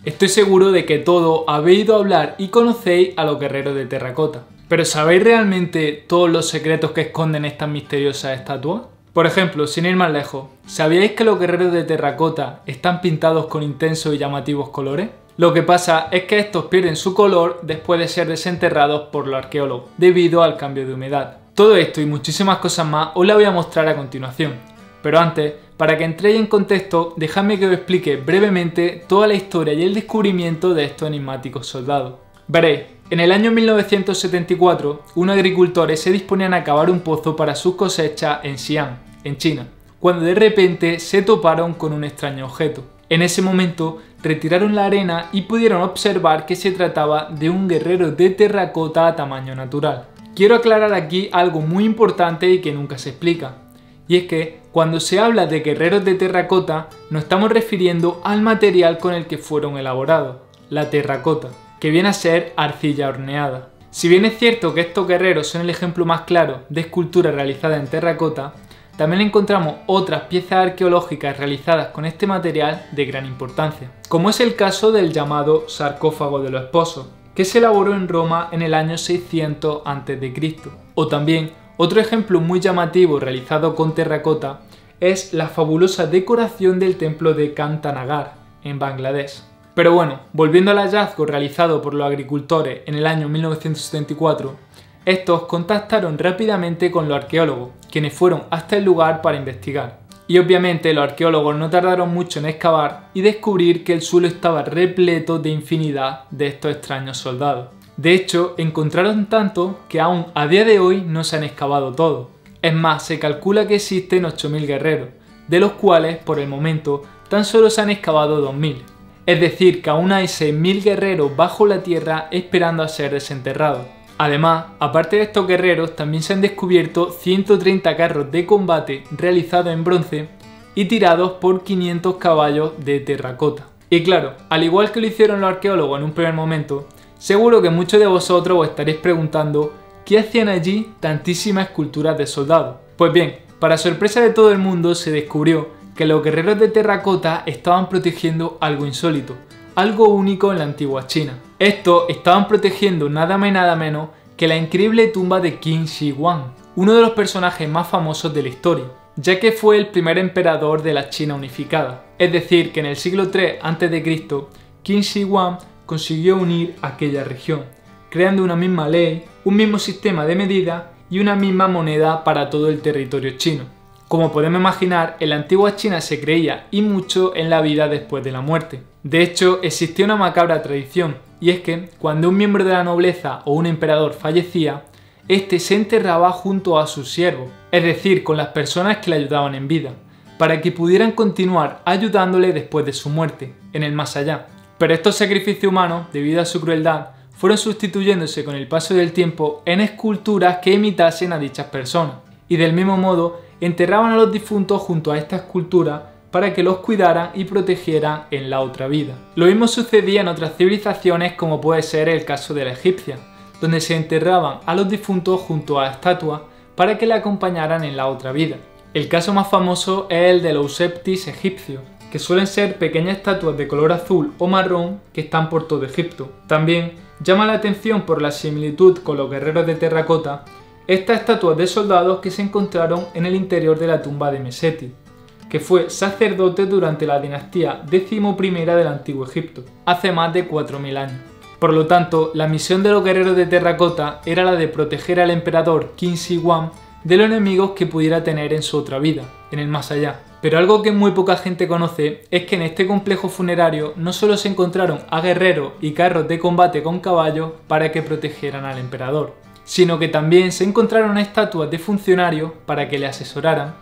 Estoy seguro de que todos habéis ido a hablar y conocéis a los guerreros de terracota. ¿Pero sabéis realmente todos los secretos que esconden estas misteriosas estatuas? Por ejemplo, sin ir más lejos, ¿sabíais que los guerreros de terracota están pintados con intensos y llamativos colores? Lo que pasa es que estos pierden su color después de ser desenterrados por los arqueólogos, debido al cambio de humedad. Todo esto y muchísimas cosas más os las voy a mostrar a continuación. Pero antes, para que entréis en contexto, dejadme que os explique brevemente toda la historia y el descubrimiento de estos enigmáticos soldados. Veréis, en el año 1974, unos agricultores se disponían a cavar un pozo para sus cosechas en Xi'an, en China, cuando de repente se toparon con un extraño objeto. En ese momento, retiraron la arena y pudieron observar que se trataba de un guerrero de terracota a tamaño natural. Quiero aclarar aquí algo muy importante y que nunca se explica. Y es que, cuando se habla de guerreros de terracota, nos estamos refiriendo al material con el que fueron elaborados, la terracota, que viene a ser arcilla horneada. Si bien es cierto que estos guerreros son el ejemplo más claro de escultura realizada en terracota, también encontramos otras piezas arqueológicas realizadas con este material de gran importancia, como es el caso del llamado sarcófago de los esposos, que se elaboró en Roma en el año 600 a.C. O también, otro ejemplo muy llamativo realizado con terracota es la fabulosa decoración del templo de Kantanagar, en Bangladesh. Pero bueno, volviendo al hallazgo realizado por los agricultores en el año 1974, estos contactaron rápidamente con los arqueólogos, quienes fueron hasta el lugar para investigar. Y obviamente los arqueólogos no tardaron mucho en excavar y descubrir que el suelo estaba repleto de infinidad de estos extraños soldados. De hecho, encontraron tanto que aún a día de hoy no se han excavado todos. Es más, se calcula que existen 8.000 guerreros, de los cuales, por el momento, tan solo se han excavado 2.000. Es decir, que aún hay 6.000 guerreros bajo la tierra esperando a ser desenterrados. Además, aparte de estos guerreros, también se han descubierto 130 carros de combate realizados en bronce y tirados por 500 caballos de terracota. Y claro, al igual que lo hicieron los arqueólogos en un primer momento, seguro que muchos de vosotros os estaréis preguntando ¿qué hacían allí tantísimas esculturas de soldados? Pues bien, para sorpresa de todo el mundo se descubrió que los guerreros de terracota estaban protegiendo algo insólito, algo único en la antigua China. Estos estaban protegiendo nada más y nada menos que la increíble tumba de Qin Shi Huang, uno de los personajes más famosos de la historia, ya que fue el primer emperador de la China unificada. Es decir, que en el siglo III a.C., Qin Shi Huang consiguió unir aquella región, creando una misma ley, un mismo sistema de medida y una misma moneda para todo el territorio chino. Como podemos imaginar, en la antigua China se creía y mucho en la vida después de la muerte. De hecho, existía una macabra tradición, y es que cuando un miembro de la nobleza o un emperador fallecía, este se enterraba junto a sus siervos, es decir, con las personas que le ayudaban en vida, para que pudieran continuar ayudándole después de su muerte, en el más allá. Pero estos sacrificios humanos, debido a su crueldad, fueron sustituyéndose con el paso del tiempo en esculturas que imitasen a dichas personas, y del mismo modo enterraban a los difuntos junto a esta escultura para que los cuidaran y protegieran en la otra vida. Lo mismo sucedía en otras civilizaciones, como puede ser el caso de la egipcia, donde se enterraban a los difuntos junto a estatuas para que le acompañaran en la otra vida. El caso más famoso es el de los septis egipcios, que suelen ser pequeñas estatuas de color azul o marrón que están por todo Egipto. También llama la atención por la similitud con los guerreros de terracota estas estatuas de soldados que se encontraron en el interior de la tumba de Meseti, que fue sacerdote durante la dinastía XI del Antiguo Egipto, hace más de 4.000 años. Por lo tanto, la misión de los guerreros de terracota era la de proteger al emperador Qin Shi Huang de los enemigos que pudiera tener en su otra vida, en el más allá. Pero algo que muy poca gente conoce es que en este complejo funerario no solo se encontraron a guerreros y carros de combate con caballos para que protegieran al emperador, sino que también se encontraron estatuas de funcionarios para que le asesoraran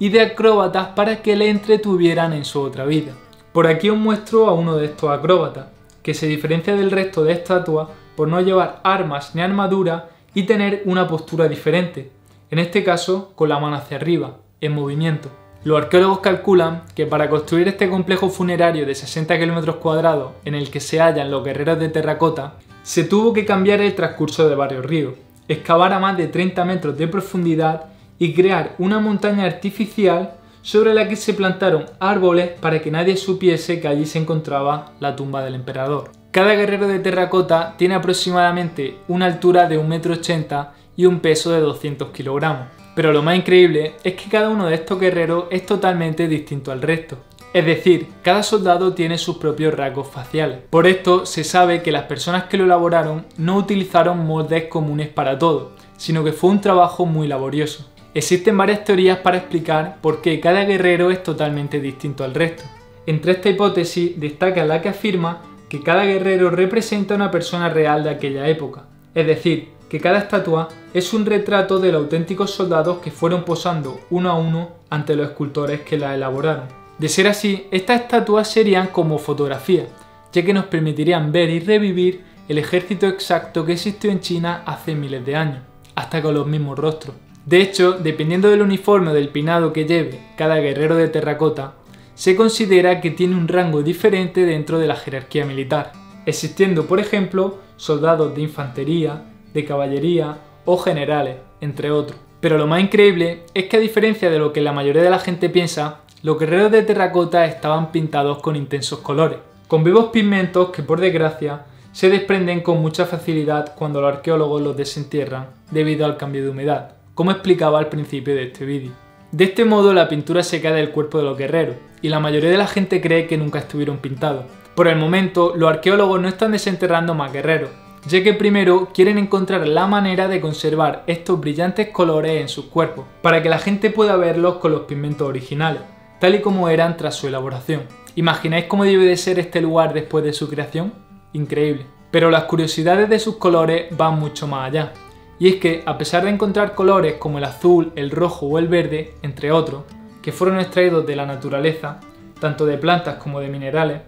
y de acróbatas para que le entretuvieran en su otra vida. Por aquí os muestro a uno de estos acróbatas, que se diferencia del resto de estatuas por no llevar armas ni armadura y tener una postura diferente, en este caso con la mano hacia arriba, en movimiento. Los arqueólogos calculan que para construir este complejo funerario de 60 km² en el que se hallan los guerreros de terracota, se tuvo que cambiar el transcurso de varios ríos, excavar a más de 30 metros de profundidad y crear una montaña artificial sobre la que se plantaron árboles para que nadie supiese que allí se encontraba la tumba del emperador. Cada guerrero de terracota tiene aproximadamente una altura de 1,80 m y un peso de 200 kilogramos. Pero lo más increíble es que cada uno de estos guerreros es totalmente distinto al resto. Es decir, cada soldado tiene sus propios rasgos faciales. Por esto se sabe que las personas que lo elaboraron no utilizaron moldes comunes para todo, sino que fue un trabajo muy laborioso. Existen varias teorías para explicar por qué cada guerrero es totalmente distinto al resto. Entre esta hipótesis destaca la que afirma que cada guerrero representa a una persona real de aquella época, es decir, que cada estatua es un retrato de los auténticos soldados que fueron posando uno a uno ante los escultores que la elaboraron. De ser así, estas estatuas serían como fotografías, ya que nos permitirían ver y revivir el ejército exacto que existió en China hace miles de años, hasta con los mismos rostros. De hecho, dependiendo del uniforme o del peinado que lleve cada guerrero de terracota, se considera que tiene un rango diferente dentro de la jerarquía militar, existiendo por ejemplo soldados de infantería, de caballería o generales, entre otros. Pero lo más increíble es que a diferencia de lo que la mayoría de la gente piensa, los guerreros de terracota estaban pintados con intensos colores, con vivos pigmentos que por desgracia se desprenden con mucha facilidad cuando los arqueólogos los desentierran debido al cambio de humedad, como explicaba al principio de este vídeo. De este modo la pintura se cae del cuerpo de los guerreros y la mayoría de la gente cree que nunca estuvieron pintados. Por el momento los arqueólogos no están desenterrando más guerreros, ya que primero quieren encontrar la manera de conservar estos brillantes colores en sus cuerpos, para que la gente pueda verlos con los pigmentos originales, tal y como eran tras su elaboración. ¿Imagináis cómo debe de ser este lugar después de su creación? Increíble. Pero las curiosidades de sus colores van mucho más allá. Y es que, a pesar de encontrar colores como el azul, el rojo o el verde, entre otros, que fueron extraídos de la naturaleza, tanto de plantas como de minerales,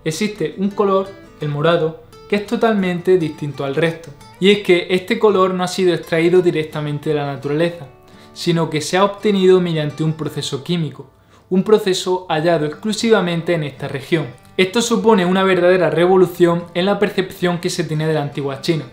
existe un color, el morado, que es totalmente distinto al resto. Y es que este color no ha sido extraído directamente de la naturaleza, sino que se ha obtenido mediante un proceso químico, un proceso hallado exclusivamente en esta región. Esto supone una verdadera revolución en la percepción que se tiene de la antigua China,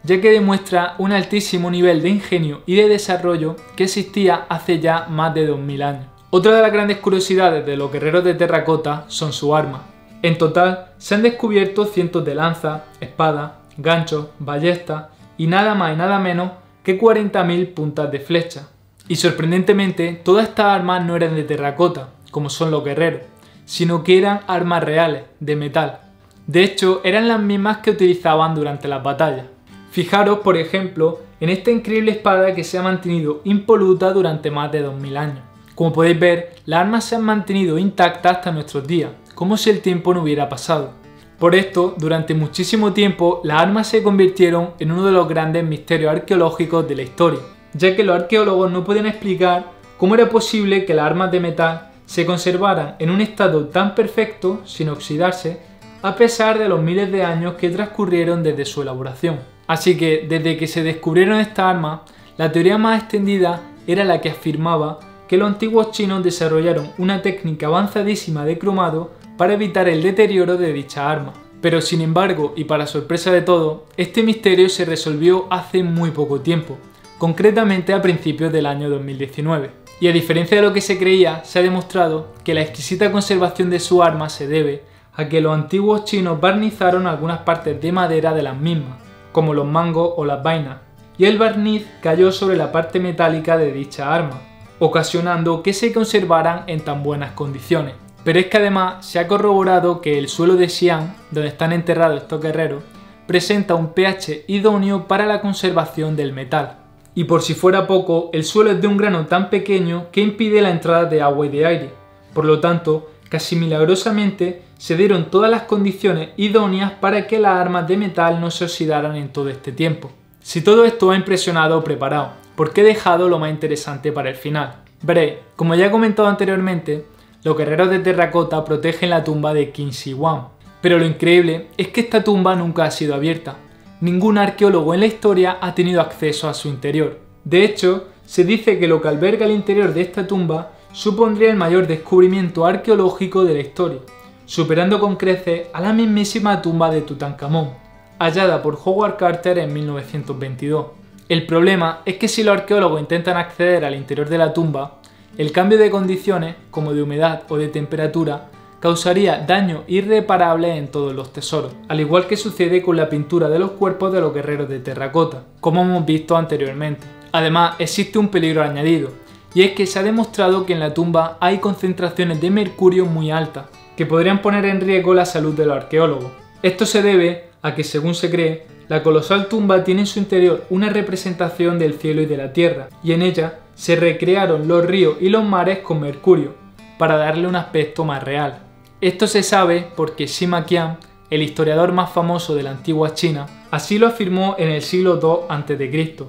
ya que demuestra un altísimo nivel de ingenio y de desarrollo que existía hace ya más de 2000 años. Otra de las grandes curiosidades de los guerreros de terracota son sus armas. En total se han descubierto cientos de lanzas, espadas, ganchos, ballestas y nada más y nada menos que 40.000 puntas de flecha. Y sorprendentemente todas estas armas no eran de terracota, como son los guerreros, sino que eran armas reales, de metal. De hecho, eran las mismas que utilizaban durante las batallas. Fijaros, por ejemplo, en esta increíble espada que se ha mantenido impoluta durante más de 2000 años. Como podéis ver, las armas se han mantenido intactas hasta nuestros días, como si el tiempo no hubiera pasado. Por esto, durante muchísimo tiempo, las armas se convirtieron en uno de los grandes misterios arqueológicos de la historia, ya que los arqueólogos no pueden explicar cómo era posible que las armas de metal se conservaran en un estado tan perfecto, sin oxidarse, a pesar de los miles de años que transcurrieron desde su elaboración. Así que, desde que se descubrieron estas armas, la teoría más extendida era la que afirmaba que los antiguos chinos desarrollaron una técnica avanzadísima de cromado para evitar el deterioro de dicha arma. Pero sin embargo, y para sorpresa de todos, este misterio se resolvió hace muy poco tiempo, concretamente a principios del año 2019. Y a diferencia de lo que se creía, se ha demostrado que la exquisita conservación de su arma se debe a que los antiguos chinos barnizaron algunas partes de madera de las mismas, como los mangos o las vainas, y el barniz cayó sobre la parte metálica de dicha arma, ocasionando que se conservaran en tan buenas condiciones. Pero es que además se ha corroborado que el suelo de Xi'an, donde están enterrados estos guerreros, presenta un pH idóneo para la conservación del metal. Y por si fuera poco, el suelo es de un grano tan pequeño que impide la entrada de agua y de aire. Por lo tanto, casi milagrosamente se dieron todas las condiciones idóneas para que las armas de metal no se oxidaran en todo este tiempo. Si todo esto os ha impresionado o preparado, ¿por qué he dejado lo más interesante para el final? Veréis, como ya he comentado anteriormente, los guerreros de terracota protegen la tumba de Qin Shi Huang. Pero lo increíble es que esta tumba nunca ha sido abierta. Ningún arqueólogo en la historia ha tenido acceso a su interior. De hecho, se dice que lo que alberga el interior de esta tumba supondría el mayor descubrimiento arqueológico de la historia, superando con creces a la mismísima tumba de Tutankamón, hallada por Howard Carter en 1922. El problema es que si los arqueólogos intentan acceder al interior de la tumba, El cambio de condiciones, como de humedad o de temperatura, causaría daño irreparable en todos los tesoros, al igual que sucede con la pintura de los cuerpos de los guerreros de terracota, como hemos visto anteriormente. Además, existe un peligro añadido, y es que se ha demostrado que en la tumba hay concentraciones de mercurio muy altas, que podrían poner en riesgo la salud de los arqueólogos. Esto se debe a que, según se cree, la colosal tumba tiene en su interior una representación del cielo y de la tierra, y en ella se recrearon los ríos y los mares con mercurio, para darle un aspecto más real. Esto se sabe porque Sima Qian, el historiador más famoso de la antigua China, así lo afirmó en el siglo II a.C.,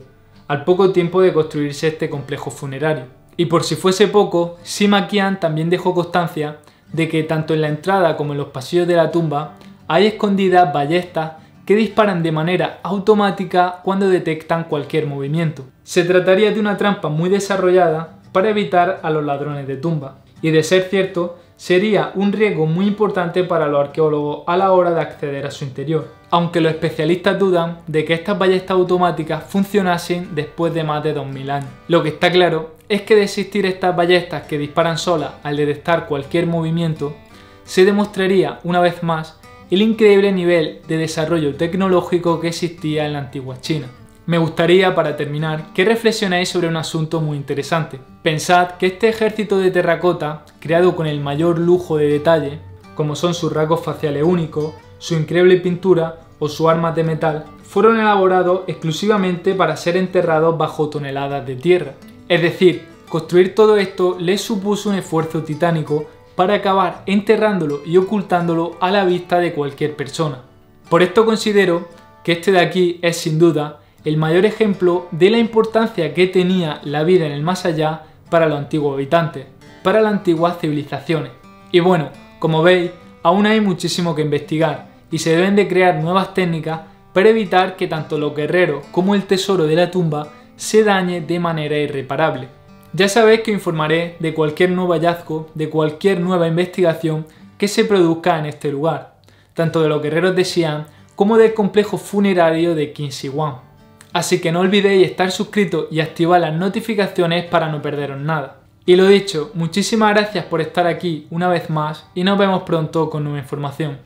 al poco tiempo de construirse este complejo funerario. Y por si fuese poco, Sima Qian también dejó constancia de que tanto en la entrada como en los pasillos de la tumba hay escondidas ballestas que disparan de manera automática cuando detectan cualquier movimiento. Se trataría de una trampa muy desarrollada para evitar a los ladrones de tumba, y de ser cierto, sería un riesgo muy importante para los arqueólogos a la hora de acceder a su interior, aunque los especialistas dudan de que estas ballestas automáticas funcionasen después de más de 2000 años. Lo que está claro es que de existir estas ballestas que disparan solas al detectar cualquier movimiento, se demostraría una vez más el increíble nivel de desarrollo tecnológico que existía en la antigua China. Me gustaría, para terminar, que reflexionéis sobre un asunto muy interesante. Pensad que este ejército de terracota, creado con el mayor lujo de detalle, como son sus rasgos faciales únicos, su increíble pintura o sus armas de metal, fueron elaborados exclusivamente para ser enterrados bajo toneladas de tierra. Es decir, construir todo esto les supuso un esfuerzo titánico para acabar enterrándolo y ocultándolo a la vista de cualquier persona. Por esto considero que este de aquí es sin duda el mayor ejemplo de la importancia que tenía la vida en el más allá para los antiguos habitantes, para las antiguas civilizaciones. Y bueno, como veis, aún hay muchísimo que investigar y se deben de crear nuevas técnicas para evitar que tanto los guerreros como el tesoro de la tumba se dañe de manera irreparable. Ya sabéis que informaré de cualquier nuevo hallazgo, de cualquier nueva investigación que se produzca en este lugar, tanto de los guerreros de Xi'an como del complejo funerario de Qin Shi Huang. Así que no olvidéis estar suscritos y activar las notificaciones para no perderos nada. Y lo dicho, muchísimas gracias por estar aquí una vez más y nos vemos pronto con nueva información.